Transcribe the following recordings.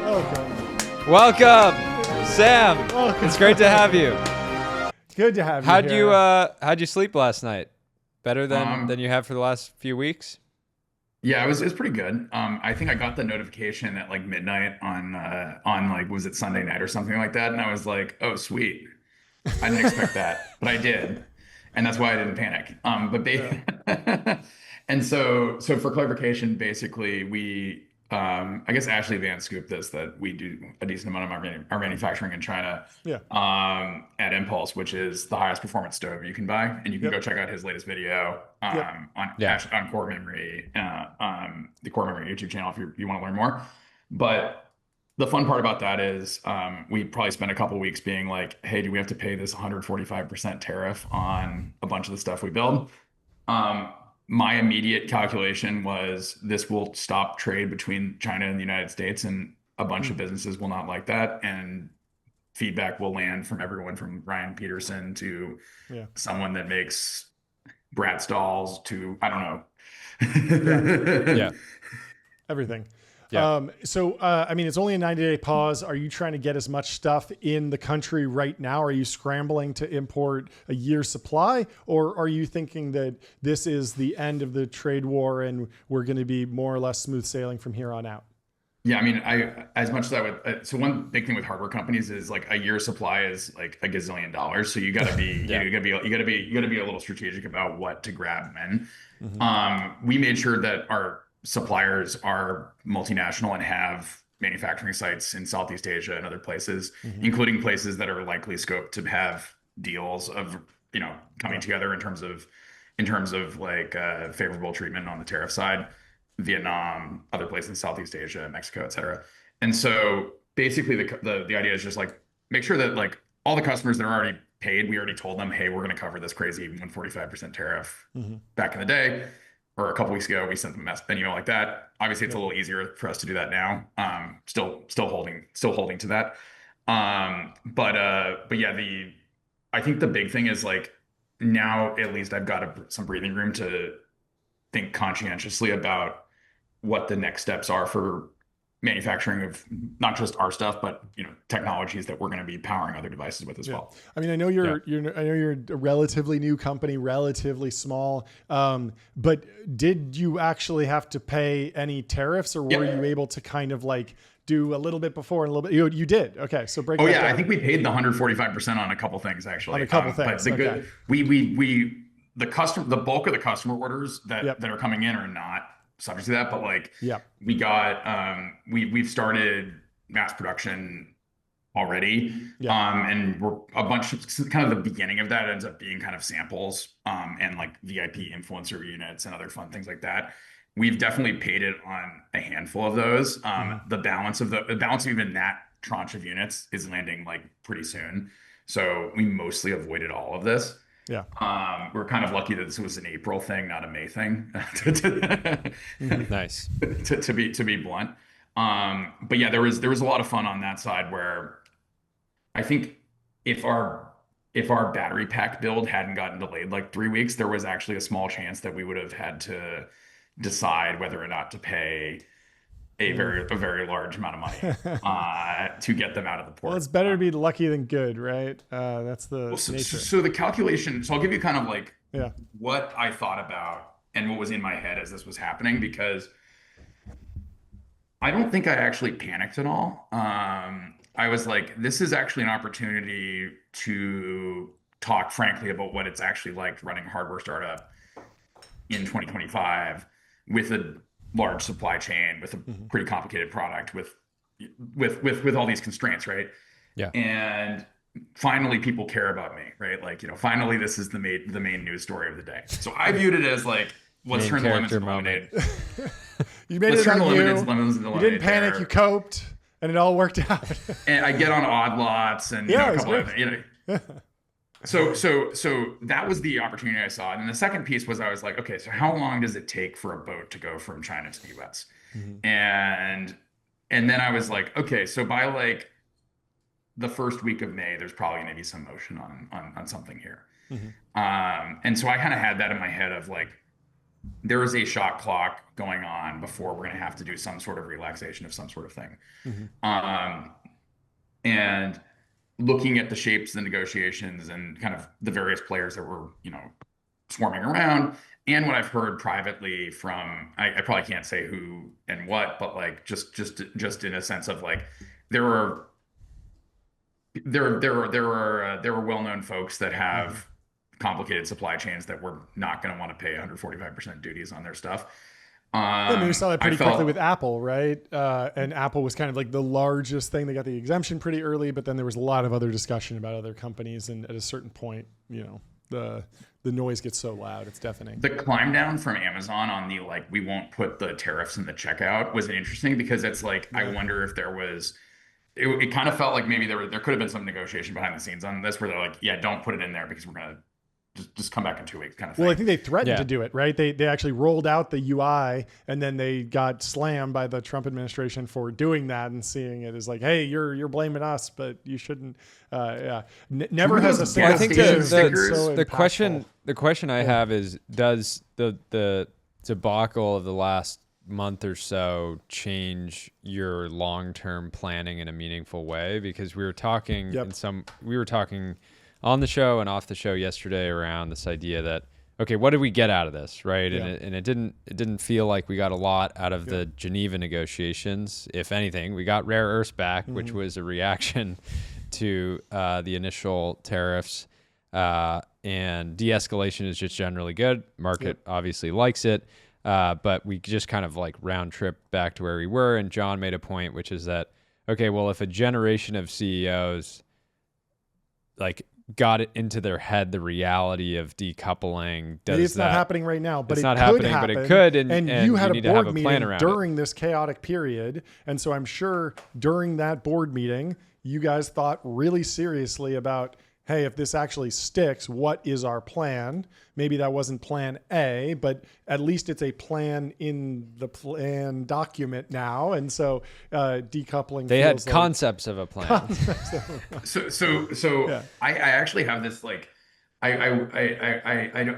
Welcome. Welcome, Sam. Welcome. It's great to have you. Good to have you here. How'd you sleep last night? Better than you have for the last few weeks? Yeah, it was pretty good. I think I got the notification at like midnight on like, was it Sunday night or something like that? And I was like, oh, sweet. I didn't expect that, but I did. And that's why I didn't panic. And so for clarification, basically I guess Ashley Van scooped this, that we do a decent amount of our manufacturing in China at Impulse, which is the highest performance stove you can buy. And you can go check out his latest video on Core Memory, the Core Memory YouTube channel if you want to learn more. But the fun part about that is we probably spent a couple weeks being like, hey, do we have to pay this 145% tariff on a bunch of the stuff we build? My immediate calculation was this will stop trade between China and the United States, and a bunch of businesses will not like that. And feedback will land from everyone from Ryan Peterson to someone that makes Bratz dolls to, I don't know. Everything. Yeah. I mean, it's only a 90-day pause. Are you trying to get as much stuff in the country right now? Are you scrambling to import a year's supply? Or are you thinking that this is the end of the trade war and we're going to be more or less smooth sailing from here on out? Yeah, I mean, as much as I would, so one big thing with hardware companies is like a year's supply is like $1 gazillion. So you got to be, you got to be a little strategic about what to grab when. We made sure that our suppliers are multinational and have manufacturing sites in Southeast Asia and other places, including places that are likely scoped to have deals of, coming together in terms of like favorable treatment on the tariff side, Vietnam, other places in Southeast Asia, Mexico, et cetera. And so basically the idea is just like, make sure that like all the customers that are already paid, we already told them, hey, we're going to cover this crazy 145% tariff back in the day. Or a couple weeks ago, we sent them an email like that. Obviously, it's a little easier for us to do that now. Still holding to that. But yeah, I think the big thing is like now at least I've got some breathing room to think conscientiously about what the next steps are for manufacturing of not just our stuff, but technologies that we're going to be powering other devices with as well. I mean, I know you're a relatively new company, relatively small, but did you actually have to pay any tariffs, or were you able to kind of like do a little bit before and a little bit? You did. Okay, so break. I think we paid the 145% on a couple things actually. On a couple things. But the bulk of the customer orders that are coming in are not subject to that, but like we got we've started mass production already, and we're a bunch of kind of the beginning of that ends up being kind of samples and like VIP influencer units and other fun things like that. We've definitely paid it on a handful of those. The balance of even that tranche of units is landing like pretty soon, so we mostly avoided all of this. We're kind of lucky that this was an April thing, not a May thing. Nice. To be blunt. But yeah, there was a lot of fun on that side where I think if our battery pack build hadn't gotten delayed like 3 weeks, there was actually a small chance that we would have had to decide whether or not to pay a very large amount of money to get them out of the port. Well, it's better to be lucky than good, right? That's the nature. So the calculation. So I'll give you kind of like what I thought about and what was in my head as this was happening, because I don't think I actually panicked at all. I was like, this is actually an opportunity to talk frankly about what it's actually like running a hardware startup in 2025 with a large supply chain, with a pretty complicated product, with all these constraints, right? Yeah. And finally people care about me, right? Like, finally this is the main news story of the day. So I viewed it as like, let's turn the lemons into lemonade. You made it on lemons into you didn't panic, you coped, and it all worked out. And I get on odd lots and a couple of So that was the opportunity I saw. And then the second piece was I was like, okay, so how long does it take for a boat to go from China to the US? And then I was like, okay, so by like the first week of May, there's probably going to be some motion on something here. And so I kind of had that in my head of like, there is a shot clock going on before we're going to have to do some sort of relaxation of some sort of thing. Um, and looking at the shapes of the negotiations and kind of the various players that were, swarming around, and what I've heard privately from, I probably can't say who and what, but like just in a sense of like there are there are well-known folks that have complicated supply chains that were not going to want to pay 145% duties on their stuff. Yeah, I mean, we saw that pretty quickly felt with Apple, right? And Apple was kind of like the largest thing. They got the exemption pretty early, but then there was a lot of other discussion about other companies. And at a certain point, the noise gets so loud, it's deafening. the climb down from Amazon on the like we won't put the tariffs in the checkout was interesting because it's like I wonder if there was it kind of felt like maybe there could have been some negotiation behind the scenes on this where they're like, yeah, don't put it in there because we're gonna just come back in 2 weeks kind of thing. Well, I think they threatened to do it, right? They actually rolled out the UI and then they got slammed by the Trump administration for doing that and seeing it as like, hey, you're blaming us, but you shouldn't. Never has a Well, I think so the question I have is, does the debacle of the last month or so change your long-term planning in a meaningful way? Because we were talking on the show and off the show yesterday around this idea that, okay, what did we get out of this, right? Yeah. And it didn't feel like we got a lot out of the Geneva negotiations. If anything, we got rare earths back, which was a reaction to the initial tariffs. And de-escalation is just generally good. Market obviously likes it. But we just kind of like round trip back to where we were. And John made a point, which is that, okay, well, if a generation of CEOs like got it into their head, the reality of decoupling, maybe it's not happening right now, but it's it not could happening, happen. but it could. And you had need a to have board a plan meeting around during this chaotic period. And so I'm sure during that board meeting, you guys thought really seriously about, hey, if this actually sticks, what is our plan? Maybe that wasn't plan A, but at least it's a plan in the plan document now. And so decoupling. They had concepts of a plan. I actually have this like, I don't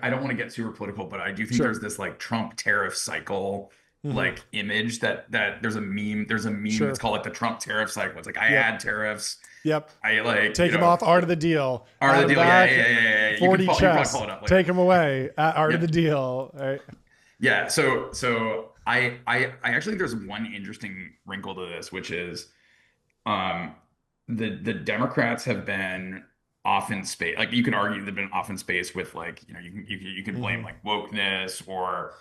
want to get super political, but I do think there's this like Trump tariff cycle like image that there's a meme it's called like the Trump tariff cycle. It's like I add tariffs. Yep. I like take them off. Art of the deal. Art of the deal. Yeah. 40 checks. Take them away. Art of the deal. Right. Yeah. So I actually think there's one interesting wrinkle to this, which is, the Democrats have been off in space. Like you can argue they've been off in space with like, you can blame like wokeness or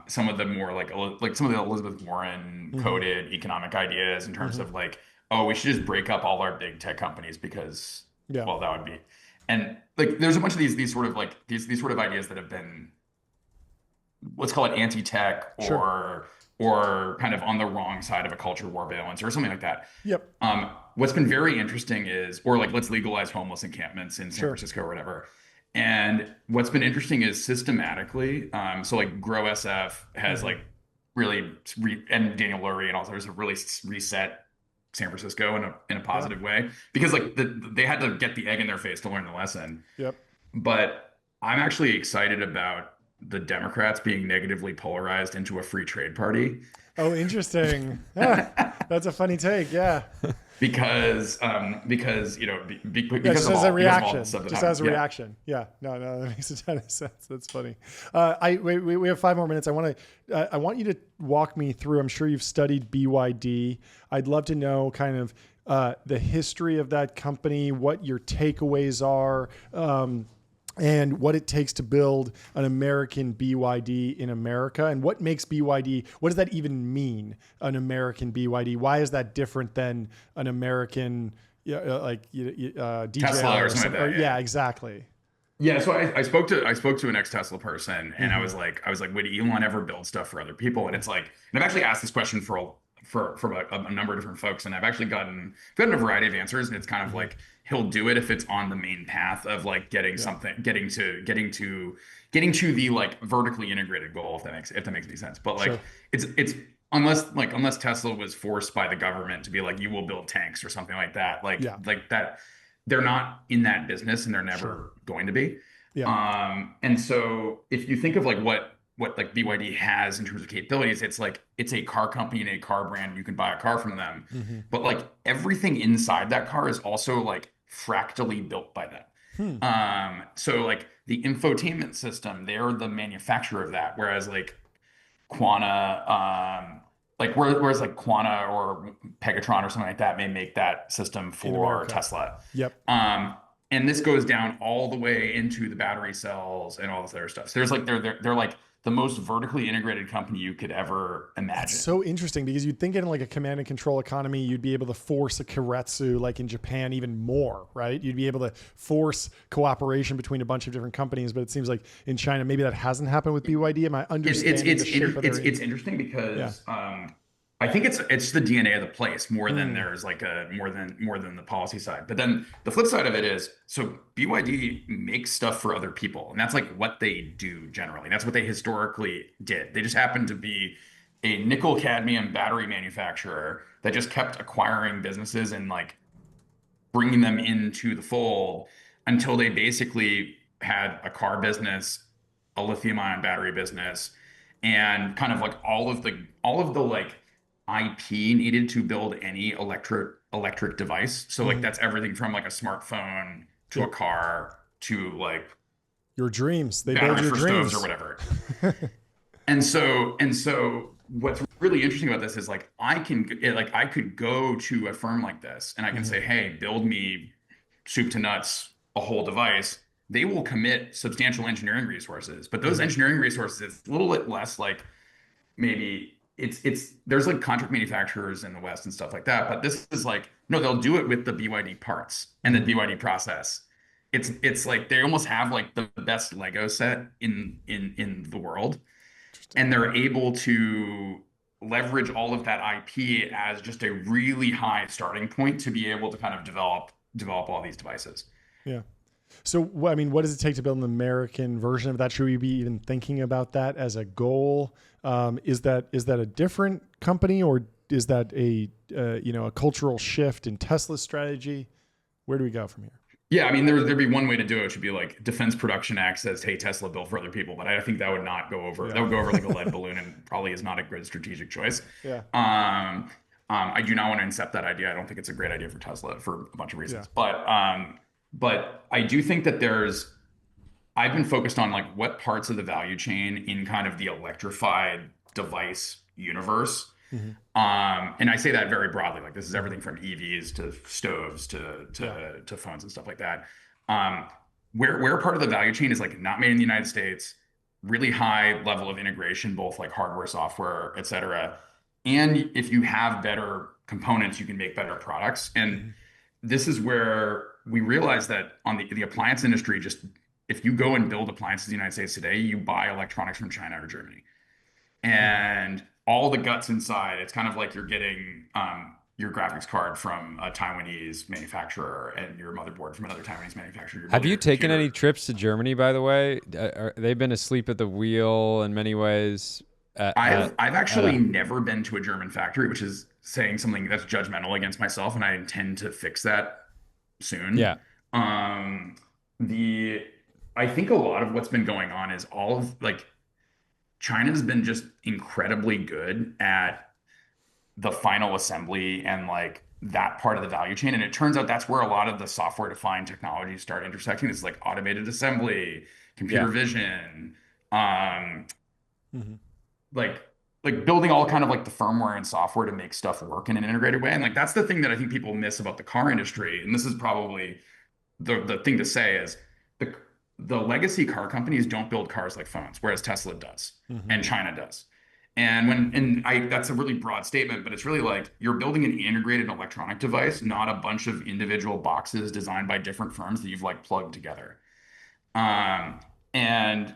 some of the more like some of the Elizabeth Warren coded economic ideas in terms of like, oh, we should just break up all our big tech companies because, well, that would be, and like, there's a bunch of these sort of like these sort of ideas that have been, let's call it anti-tech or kind of on the wrong side of a culture war balance or something like that. Yep. What's been very interesting is, or like, let's legalize homeless encampments in San Francisco or whatever. And what's been interesting is systematically, so like Grow SF has like really, and Daniel Lurie and all others have really reset San Francisco in a positive way, because like they had to get the egg in their face to learn the lesson. Yep. But I'm actually excited about the Democrats being negatively polarized into a free trade party. Oh, interesting. That's a funny take. Yeah. Because because just as a reaction. Just as a reaction. Yeah. No, that makes a ton of sense. That's funny. We have 5 more minutes. I want you to walk me through. I'm sure you've studied BYD. I'd love to know kind of the history of that company, what your takeaways are, and what it takes to build an American BYD in America, and what makes BYD, what does that even mean, an American BYD? Why is that different than an American DJI Tesla or something like that? Yeah, exactly. Yeah, so I spoke to an ex-Tesla person, and I was like, would Elon ever build stuff for other people? And it's like, and I've actually asked this question from a number of different folks, and I've actually gotten a variety of answers, and it's kind of like, he'll do it if it's on the main path of like getting to the like vertically integrated goal, if that makes any sense. But like it's unless Tesla was forced by the government to be like, you will build tanks or something like that, like that, they're not in that business and they're never going to be. And so if you think of like what what like BYD has in terms of capabilities. It's like it's a car company and a car brand. You can buy a car from them, Mm-hmm. but like everything inside that car is also like fractally built by them. Hmm. So like the infotainment system, they're the manufacturer of that, whereas like Quanta, whereas like Quanta or Pegatron or something like that may make that system In for America. Tesla. Yep. And this goes down all the way into the battery cells and all this other stuff. So there's like they're like the most vertically integrated company you could ever That's imagine. so interesting because you'd think in like a command and control economy, you'd be able to force a Keiretsu like in Japan even more, right? You'd be able to force cooperation between a bunch of different companies, but it seems like in China, maybe that hasn't happened with BYD. Am I understanding the shape of their... It's interesting Yeah. because I think it's the DNA of the place more than Mm. there's like a more than the policy side. But then the flip side of it is so BYD makes stuff for other people, and that's like what they do generally. That's what they historically did. They just happened to be a nickel cadmium battery manufacturer that just kept acquiring businesses and like bringing them into the fold until they basically had a car business, a lithium ion battery business, and kind of like all of the like IP needed to build any electric device. So like Mm. that's everything from like a smartphone to a Yep. car to like Your dreams. They build batteries your for stoves or dreams. whatever. And so what's really interesting about this is like I could go to a firm like this and I can Mhm. say, hey, build me soup to nuts a whole device. They will commit substantial engineering resources, but those Mhm. engineering resources, it's a little bit less like maybe it's there's like contract manufacturers in the West and stuff like that. But this is like, no, they'll do it with the BYD parts and the Mhm. BYD process. It's like they almost have like the best Lego set in the world, Interesting. and they're able to leverage all of that IP as just a really high starting point to be able to kind of develop all these devices. Yeah. So, I mean, what does it take to build an American version of that? Should we be even thinking about that as a goal? Is that a different company, or is that a a cultural shift in Tesla's strategy? Where do we go from here? Yeah, I mean, there'd be one way to do it. It should be like Defense Production Act says, "Hey, Tesla built for other people," but I think that would not go over. That Yeah. would go over like a lead balloon, and probably is not a good strategic choice. Yeah. I do not want to accept that idea. I don't think it's a great idea for Tesla for a bunch of Yeah. reasons. But I do think that there's. I've been focused on like what parts of the value chain in kind of the electrified device universe. Hmm. And I say that very broadly, like this is everything from EVs to stoves to Yeah. to phones and stuff like that. Um, where part of the value chain is like not made in the United States, really high level of integration, both like hardware, software, et cetera. And if you have better components, you can make better products. And Hmm. this is where we realize that on the appliance industry, just if you go and build appliances in the United States today, you buy electronics from China or Germany. Hmm. And all the guts inside, it's kind of like you're getting your graphics card from a Taiwanese manufacturer and your motherboard from another Taiwanese manufacturer. You're Have building you your taken any computer. trips to Germany, by the way? They've been asleep at the wheel in many ways. I've At actually a, never been to a German factory, which is saying something that's judgmental against myself, and I intend to fix that soon. yeah. Um, the I think a lot of what's been going on is all of like China's been just incredibly good at the final assembly and like that part of the value chain. And it turns out that's where a lot of the software defined technologies start intersecting. It's like automated assembly, computer Yeah. vision, um, Hmm. like building all kind of like the firmware and software to make stuff work in an integrated way. And like that's the thing that I think people miss about the car industry. And this is probably the thing to say is the the legacy car companies don't build cars like phones, whereas Tesla does Hmm. and China does. And I that's a really broad statement, but it's really like you're building an integrated electronic device, not a bunch of individual boxes designed by different firms that you've like plugged together. Um, and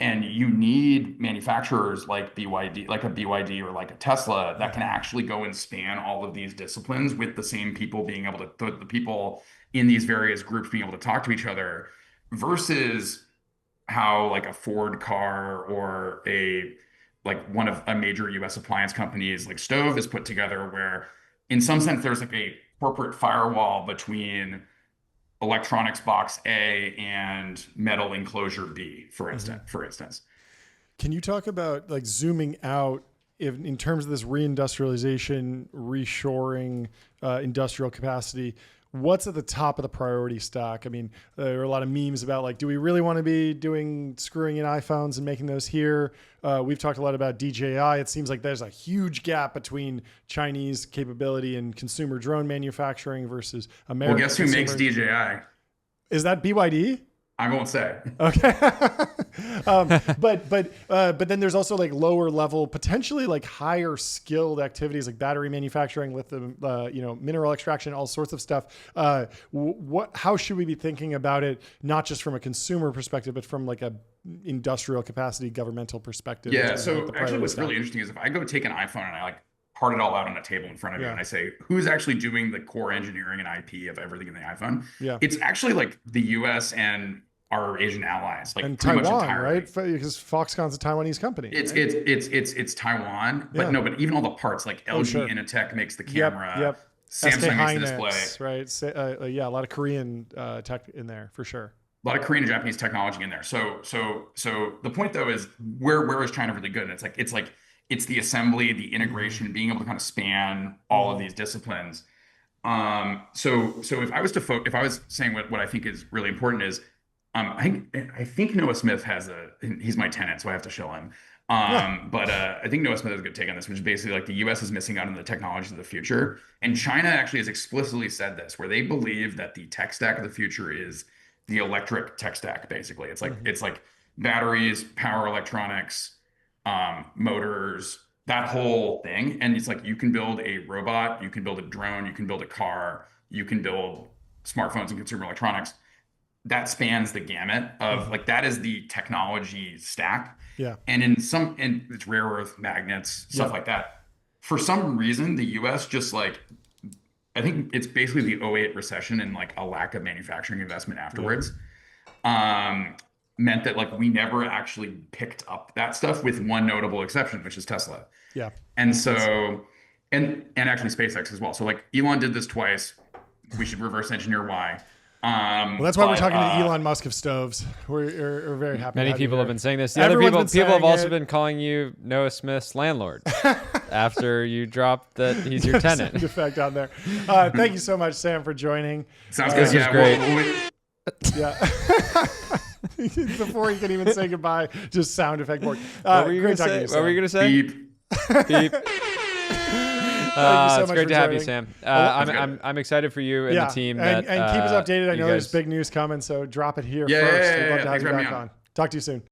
and you need manufacturers like BYD, like a BYD or like a Tesla that can Hmm. actually go and span all of these disciplines with the same people being able to, the people in these various groups being able to talk to each other versus how like a Ford car or a like one of a major US appliance companies like Stove is put together, where in some sense there's like a corporate firewall between electronics box A and metal enclosure B, for Hmm. instance. Can you talk about like zooming out in terms of this reindustrialization, reshoring, industrial capacity? What's at the top of the priority stack? I mean, there are a lot of memes about like, do we really want to be screwing in iPhones and making those here? We've talked a lot about DJI. It seems like there's a huge gap between Chinese capability and consumer drone manufacturing versus American. Well, guess who makes DJI? Is that BYD? I won't say. Okay. But then there's also like lower level, potentially like higher skilled activities like battery manufacturing, lithium, mineral extraction, all sorts of stuff. How should we be thinking about it? Not just from a consumer perspective, but from like a industrial capacity, governmental perspective. Yeah. So actually what's really interesting is if I go take an iPhone and I like part it all out on a table in front of you and I say, who's actually doing the core engineering and IP of everything in the iPhone? Yeah. It's actually like the US and our Asian allies, like and pretty Taiwan, much entirely. Right? Because Foxconn's a Taiwanese company. It's Taiwan, but no, but even all the parts like LG Innotek makes the camera. Yep. Samsung makes the right? display. A lot of Korean tech in there for sure. A lot of Korean and Japanese technology in there. So the point though is where is China really good? And it's the assembly, the integration, being able to kind of span all of these disciplines. So if I was saying what I think is really important is, I think Noah Smith he's my tenant, so I have to show him. But I think Noah Smith has a good take on this, which is basically like the US is missing out on the technologies of the future. And China actually has explicitly said this, where they believe that the tech stack of the future is the electric tech stack, basically. It's like batteries, power electronics, motors, that whole thing. And it's like you can build a robot, you can build a drone, you can build a car, you can build smartphones and consumer electronics. That spans the gamut of like, that is the technology stack. Yeah. And it's rare earth magnets, stuff like that. For some reason, the US just like, I think it's basically the 2008 recession and like a lack of manufacturing investment afterwards, meant that like we never actually picked up that stuff, with one notable exception, which is Tesla. Yeah. And so, and actually SpaceX as well. So like Elon did this twice. We should reverse engineer why. Well, that's why we're talking to Elon Musk of stoves. We're very happy. Many people have been saying this. The other people have also been calling you Noah Smith's landlord after you dropped that he's your tenant. Sound effect on there. Thank you so much, Sam, for joining. Sounds good. This was great. Before you can even say goodbye, just sound effect board. What were you going to say? Beep. Beep. So it's great to have you, Sam. I'm excited for you and the team. And keep us updated. I know there's big news coming, so drop it here first. We'd love to have you back on. Talk to you soon.